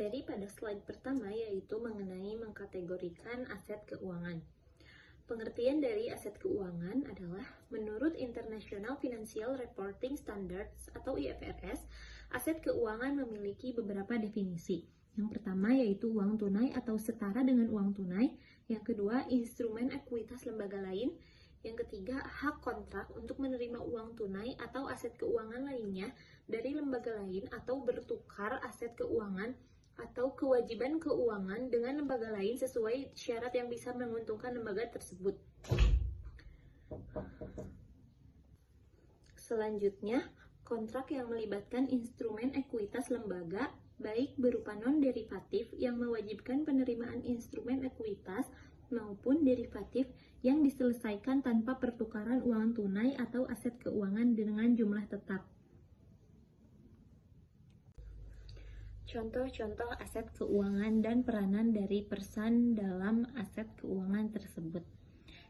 materi pada slide pertama yaitu mengenai mengkategorikan aset keuangan. Pengertian dari aset keuangan adalah menurut International Financial Reporting Standards atau IFRS, aset keuangan memiliki beberapa definisi. Yang pertama yaitu uang tunai atau setara dengan uang tunai, yang kedua instrumen ekuitas lembaga lain, yang ketiga hak kontrak untuk menerima uang tunai atau aset keuangan lainnya dari lembaga lain atau bertukar aset keuangan atau kewajiban keuangan dengan lembaga lain sesuai syarat yang bisa menguntungkan lembaga tersebut. Selanjutnya, kontrak yang melibatkan instrumen ekuitas lembaga, baik berupa non-derivatif yang mewajibkan penerimaan instrumen ekuitas maupun derivatif yang diselesaikan tanpa pertukaran uang tunai atau aset keuangan dengan jumlah tetap. Contoh-contoh aset keuangan dan peranan dari perusahaan dalam aset keuangan tersebut.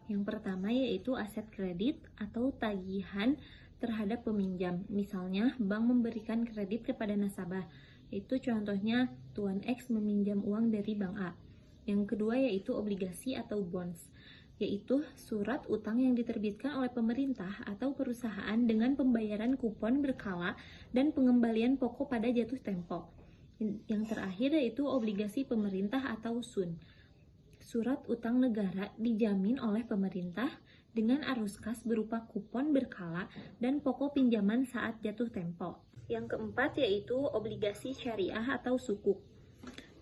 Yang pertama yaitu aset kredit atau tagihan terhadap peminjam. Misalnya, bank memberikan kredit kepada nasabah. Itu contohnya Tuan X meminjam uang dari Bank A. Yang kedua yaitu obligasi atau bonds, yaitu surat utang yang diterbitkan oleh pemerintah atau perusahaan dengan pembayaran kupon berkala dan pengembalian pokok pada jatuh tempo. Yang terakhir yaitu obligasi pemerintah atau SUN. Surat utang negara dijamin oleh pemerintah dengan arus kas berupa kupon berkala dan pokok pinjaman saat jatuh tempo. Yang keempat yaitu obligasi syariah atau sukuk.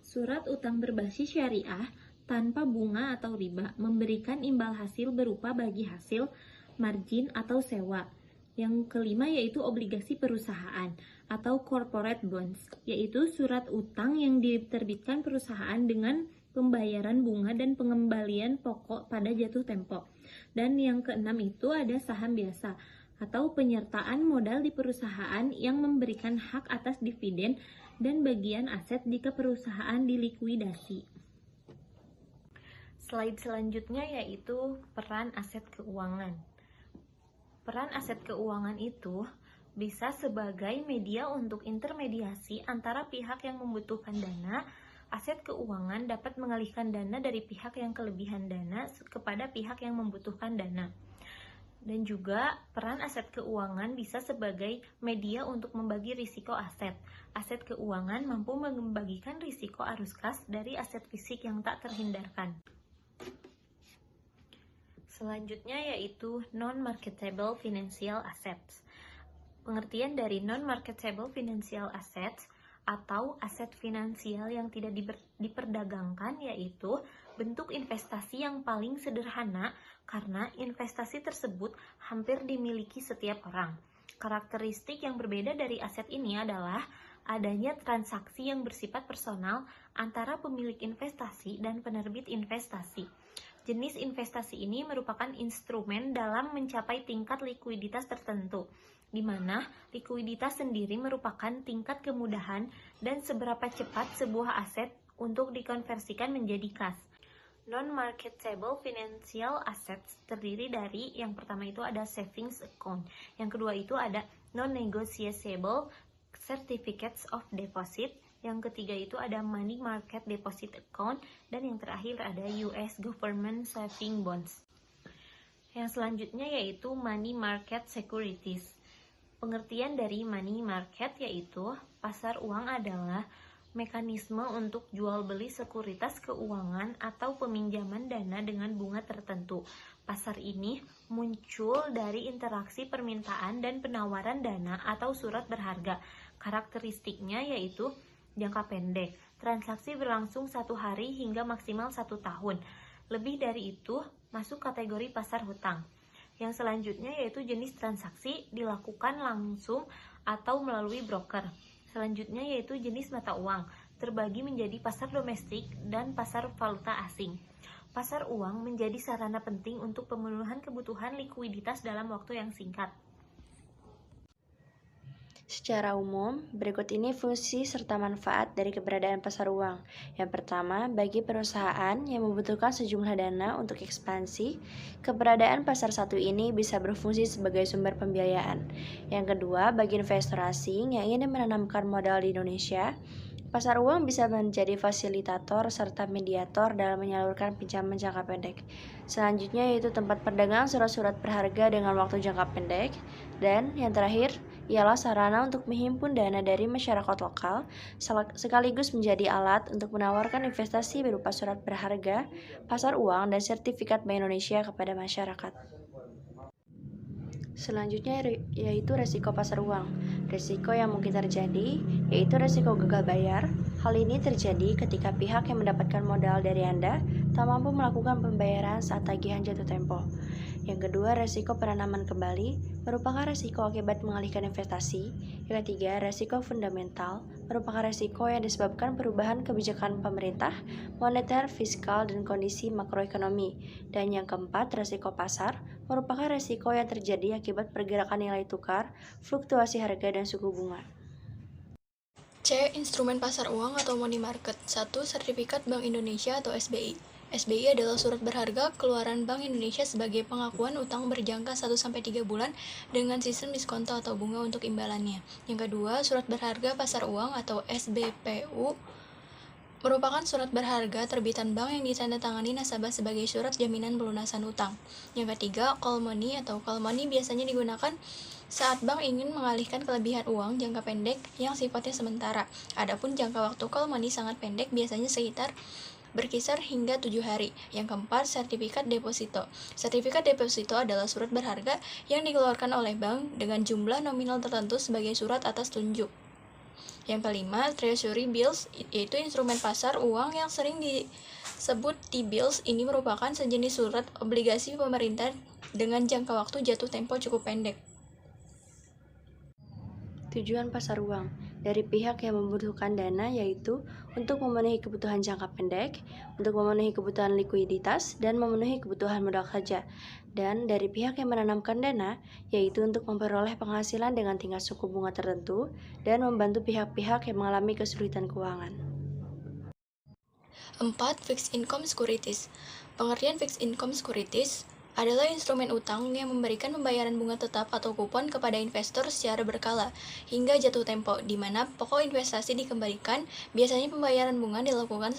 Surat utang berbasis syariah tanpa bunga atau riba memberikan imbal hasil berupa bagi hasil, margin atau sewa. Yang kelima yaitu obligasi perusahaan atau corporate bonds, yaitu surat utang yang diterbitkan perusahaan dengan pembayaran bunga dan pengembalian pokok pada jatuh tempo. Dan yang keenam itu ada saham biasa atau penyertaan modal di perusahaan yang memberikan hak atas dividen dan bagian aset jika perusahaan dilikuidasi. Slide selanjutnya yaitu peran aset keuangan. Peran aset keuangan itu bisa sebagai media untuk intermediasi antara pihak yang membutuhkan dana. Aset keuangan dapat mengalihkan dana dari pihak yang kelebihan dana kepada pihak yang membutuhkan dana. Dan juga peran aset keuangan bisa sebagai media untuk membagi risiko aset. Aset keuangan mampu membagikan risiko arus kas dari aset fisik yang tak terhindarkan. Selanjutnya yaitu non-marketable financial assets. Pengertian dari non-marketable financial assets atau aset finansial yang tidak diperdagangkan yaitu bentuk investasi yang paling sederhana karena investasi tersebut hampir dimiliki setiap orang. Karakteristik yang berbeda dari aset ini adalah adanya transaksi yang bersifat personal antara pemilik investasi dan penerbit investasi. Jenis investasi ini merupakan instrumen dalam mencapai tingkat likuiditas tertentu, di mana likuiditas sendiri merupakan tingkat kemudahan dan seberapa cepat sebuah aset untuk dikonversikan menjadi kas. Non-marketable financial assets terdiri dari yang pertama itu ada savings account, yang kedua itu ada non-negotiable certificates of deposit, yang ketiga itu ada money market deposit account, dan yang terakhir ada US government saving bonds. Yang selanjutnya yaitu money market securities. Pengertian dari money market yaitu pasar uang adalah mekanisme untuk jual beli sekuritas keuangan atau peminjaman dana dengan bunga tertentu. Pasar ini muncul dari interaksi permintaan dan penawaran dana atau surat berharga. Karakteristiknya yaitu jangka pendek, transaksi berlangsung 1 hari hingga maksimal 1 tahun. Lebih dari itu, masuk kategori pasar hutang. Yang selanjutnya yaitu jenis transaksi dilakukan langsung atau melalui broker. Selanjutnya yaitu jenis mata uang, terbagi menjadi pasar domestik dan pasar valuta asing. Pasar uang menjadi sarana penting untuk pemenuhan kebutuhan likuiditas dalam waktu yang singkat. Secara umum, berikut ini fungsi serta manfaat dari keberadaan pasar uang. Yang pertama, bagi perusahaan yang membutuhkan sejumlah dana untuk ekspansi, keberadaan pasar satu ini bisa berfungsi sebagai sumber pembiayaan. Yang kedua, bagi investor asing yang ingin menanamkan modal di Indonesia, Pasar uang bisa menjadi fasilitator serta mediator dalam menyalurkan pinjaman jangka pendek. Selanjutnya yaitu tempat perdagangan surat-surat berharga dengan waktu jangka pendek. Dan yang terakhir ialah sarana untuk menghimpun dana dari masyarakat lokal, sekaligus menjadi alat untuk menawarkan investasi berupa surat berharga, pasar uang, dan sertifikat Bank Indonesia kepada masyarakat. Selanjutnya yaitu resiko pasar uang. Resiko yang mungkin terjadi yaitu resiko gagal bayar. Hal ini terjadi ketika pihak yang mendapatkan modal dari Anda tak mampu melakukan pembayaran saat tagihan jatuh tempo. Yang kedua, resiko penanaman kembali merupakan resiko akibat mengalihkan investasi. Yang ketiga, resiko fundamental merupakan resiko yang disebabkan perubahan kebijakan pemerintah, moneter, fiskal, dan kondisi makroekonomi. Dan yang keempat, resiko pasar merupakan resiko yang terjadi akibat pergerakan nilai tukar, fluktuasi harga, dan suku bunga. C. Instrumen pasar uang atau money market. 1. Sertifikat Bank Indonesia atau SBI. SBI adalah surat berharga keluaran Bank Indonesia sebagai pengakuan utang berjangka 1-3 bulan dengan sistem diskonto atau bunga untuk imbalannya. Yang kedua, surat berharga pasar uang atau SBPU merupakan surat berharga terbitan bank yang ditandatangani nasabah sebagai surat jaminan pelunasan utang. Yang ketiga, call money atau call money biasanya digunakan saat bank ingin mengalihkan kelebihan uang jangka pendek yang sifatnya sementara. Adapun jangka waktu call money sangat pendek, biasanya berkisar hingga 7 hari. Yang keempat, sertifikat deposito. Sertifikat deposito adalah surat berharga yang dikeluarkan oleh bank dengan jumlah nominal tertentu sebagai surat atas tunjuk. Yang kelima, treasury bills, yaitu instrumen pasar uang yang sering disebut T-bills. Ini merupakan sejenis surat obligasi pemerintah dengan jangka waktu jatuh tempo cukup pendek. Tujuan pasar uang dari pihak yang membutuhkan dana yaitu untuk memenuhi kebutuhan jangka pendek, untuk memenuhi kebutuhan likuiditas, dan memenuhi kebutuhan modal kerja. Dan dari pihak yang menanamkan dana yaitu untuk memperoleh penghasilan dengan tingkat suku bunga tertentu dan membantu pihak-pihak yang mengalami kesulitan keuangan. 4. Fixed income securities. Pengertian fixed income securities adalah instrumen utang yang memberikan pembayaran bunga tetap atau kupon kepada investor secara berkala hingga jatuh tempo, di mana pokok investasi dikembalikan. Biasanya pembayaran bunga dilakukan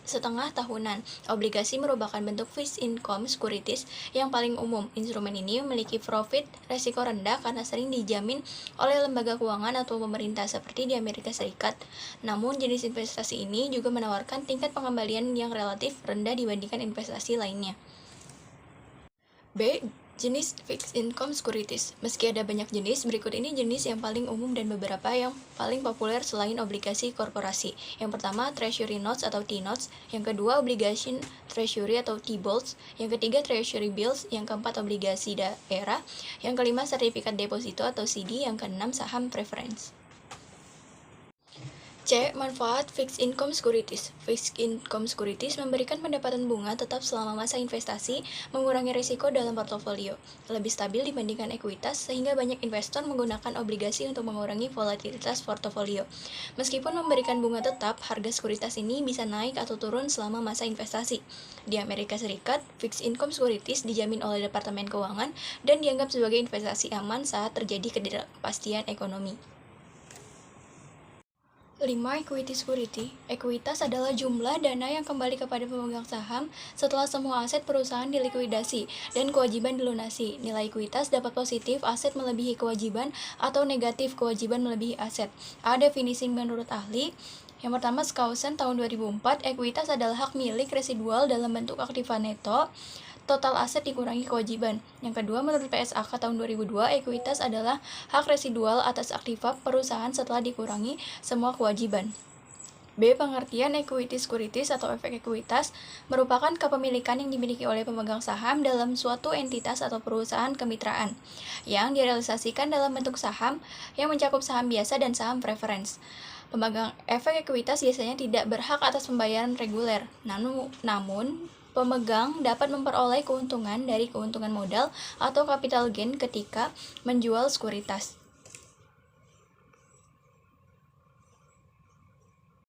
setengah tahunan. Obligasi merupakan bentuk fixed income securities yang paling umum. Instrumen ini memiliki profit resiko rendah karena sering dijamin oleh lembaga keuangan atau pemerintah seperti di Amerika Serikat. Namun jenis investasi ini juga menawarkan tingkat pengembalian yang relatif rendah dibandingkan investasi lainnya. B. Jenis fixed income securities. Meski ada banyak jenis, berikut ini jenis yang paling umum dan beberapa yang paling populer selain obligasi korporasi. Yang pertama, treasury notes atau T-notes. Yang kedua, obligation treasury atau T-bonds. Yang ketiga, treasury bills. Yang keempat, obligasi daerah. Yang kelima, sertifikat deposito atau CD. Yang keenam, saham preference. C. Manfaat fixed income securities. Fixed income securities memberikan pendapatan bunga tetap selama masa investasi, mengurangi risiko dalam portofolio, lebih stabil dibandingkan ekuitas, sehingga banyak investor menggunakan obligasi untuk mengurangi volatilitas portofolio. Meskipun memberikan bunga tetap, harga sekuritas ini bisa naik atau turun selama masa investasi. Di Amerika Serikat, fixed income securities dijamin oleh Departemen Keuangan dan dianggap sebagai investasi aman saat terjadi ketidakpastian ekonomi. 5. Equity security. Ekuitas adalah jumlah dana yang kembali kepada pemegang saham setelah semua aset perusahaan dilikuidasi dan kewajiban dilunasi. Nilai ekuitas dapat positif aset melebihi kewajiban atau negatif kewajiban melebihi aset. A. Definisi menurut ahli. Yang pertama, Skousen tahun 2004, ekuitas adalah hak milik residual dalam bentuk aktiva neto, total aset dikurangi kewajiban. Yang kedua, menurut PSAK tahun 2002, ekuitas adalah hak residual atas aktiva perusahaan setelah dikurangi semua kewajiban. B. Pengertian equity securities atau efek ekuitas merupakan kepemilikan yang dimiliki oleh pemegang saham dalam suatu entitas atau perusahaan kemitraan yang direalisasikan dalam bentuk saham yang mencakup saham biasa dan saham preference. Pemegang efek ekuitas biasanya tidak berhak atas pembayaran reguler, namun pemegang dapat memperoleh keuntungan dari keuntungan modal atau capital gain ketika menjual sekuritas.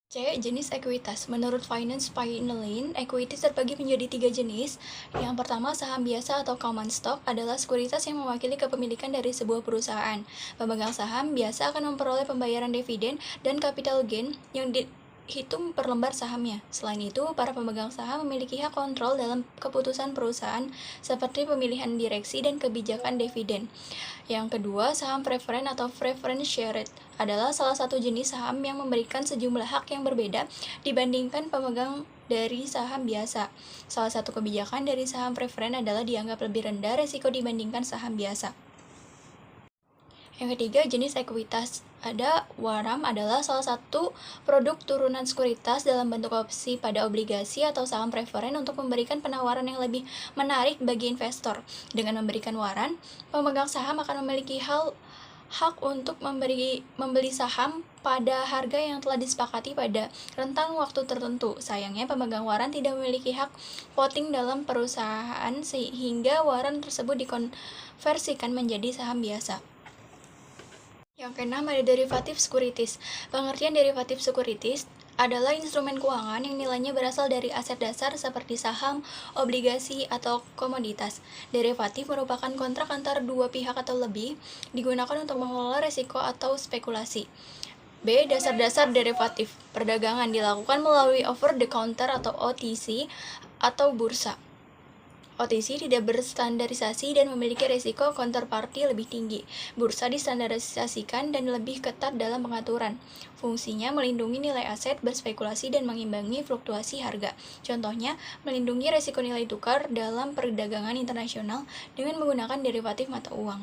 C. Jenis ekuitas. Menurut Finance Pioneer, ekuitas terbagi menjadi 3 jenis. Yang pertama, saham biasa atau common stock adalah sekuritas yang mewakili kepemilikan dari sebuah perusahaan. Pemegang saham biasa akan memperoleh pembayaran dividen dan capital gain yang hitung per lembar sahamnya. Selain itu, para pemegang saham memiliki hak kontrol dalam keputusan perusahaan seperti pemilihan direksi dan kebijakan dividen. Yang kedua, saham preferen atau preference shared adalah salah satu jenis saham yang memberikan sejumlah hak yang berbeda dibandingkan pemegang dari saham biasa. Salah satu kebijakan dari saham preferen adalah dianggap lebih rendah risiko dibandingkan saham biasa. Yang ketiga, jenis ekuitas. Ada waram adalah salah satu produk turunan sekuritas dalam bentuk opsi pada obligasi atau saham preferen untuk memberikan penawaran yang lebih menarik bagi investor. Dengan memberikan waran, pemegang saham akan memiliki hak untuk membeli saham pada harga yang telah disepakati pada rentang waktu tertentu. Sayangnya, pemegang waran tidak memiliki hak voting dalam perusahaan sehingga waran tersebut dikonversikan menjadi saham biasa. Yang keenam ada derivatif sekuritis. Pengertian derivatif sekuritis adalah instrumen keuangan yang nilainya berasal dari aset dasar seperti saham, obligasi, atau komoditas. Derivatif merupakan kontrak antar dua pihak atau lebih, digunakan untuk mengelola risiko atau spekulasi. B. Dasar-dasar derivatif. Perdagangan dilakukan melalui over-the-counter atau OTC atau bursa. OTC tidak berstandarisasi dan memiliki risiko counterparty lebih tinggi. Bursa distandarisasikan dan lebih ketat dalam pengaturan. Fungsinya melindungi nilai aset, berspekulasi, dan mengimbangi fluktuasi harga. Contohnya, melindungi risiko nilai tukar dalam perdagangan internasional dengan menggunakan derivatif mata uang.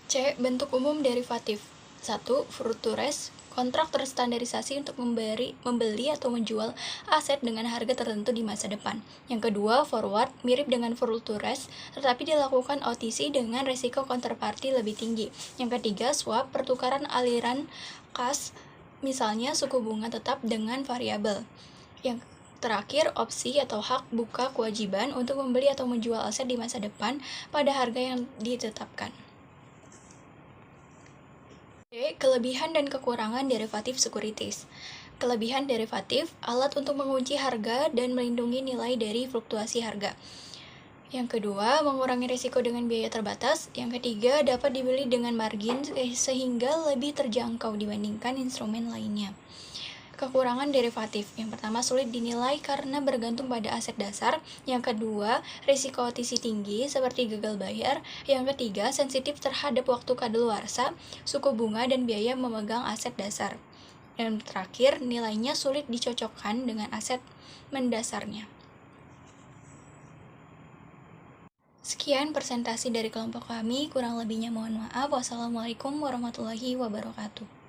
C. Bentuk umum derivatif. 1. Futures. Kontrak terstandarisasi untuk membeli atau menjual aset dengan harga tertentu di masa depan. Yang kedua, forward, mirip dengan futures, tetapi dilakukan OTC dengan risiko counterparty lebih tinggi. Yang ketiga, swap, pertukaran aliran kas, misalnya suku bunga tetap dengan variabel. Yang terakhir, opsi atau hak buka kewajiban untuk membeli atau menjual aset di masa depan pada harga yang ditetapkan. Kelebihan dan kekurangan derivatif sekuritis. Kelebihan derivatif, alat untuk mengunci harga dan melindungi nilai dari fluktuasi harga. Yang kedua, mengurangi risiko dengan biaya terbatas. Yang ketiga, dapat dibeli dengan margin sehingga lebih terjangkau dibandingkan instrumen lainnya. Kekurangan derivatif. Yang pertama, sulit dinilai karena bergantung pada aset dasar. Yang kedua, risiko OTC tinggi seperti gagal bayar. Yang ketiga, sensitif terhadap waktu kadaluarsa, suku bunga, dan biaya memegang aset dasar. Dan terakhir, nilainya sulit dicocokkan dengan aset mendasarnya. Sekian presentasi dari kelompok kami, kurang lebihnya mohon maaf. Wassalamualaikum warahmatullahi wabarakatuh.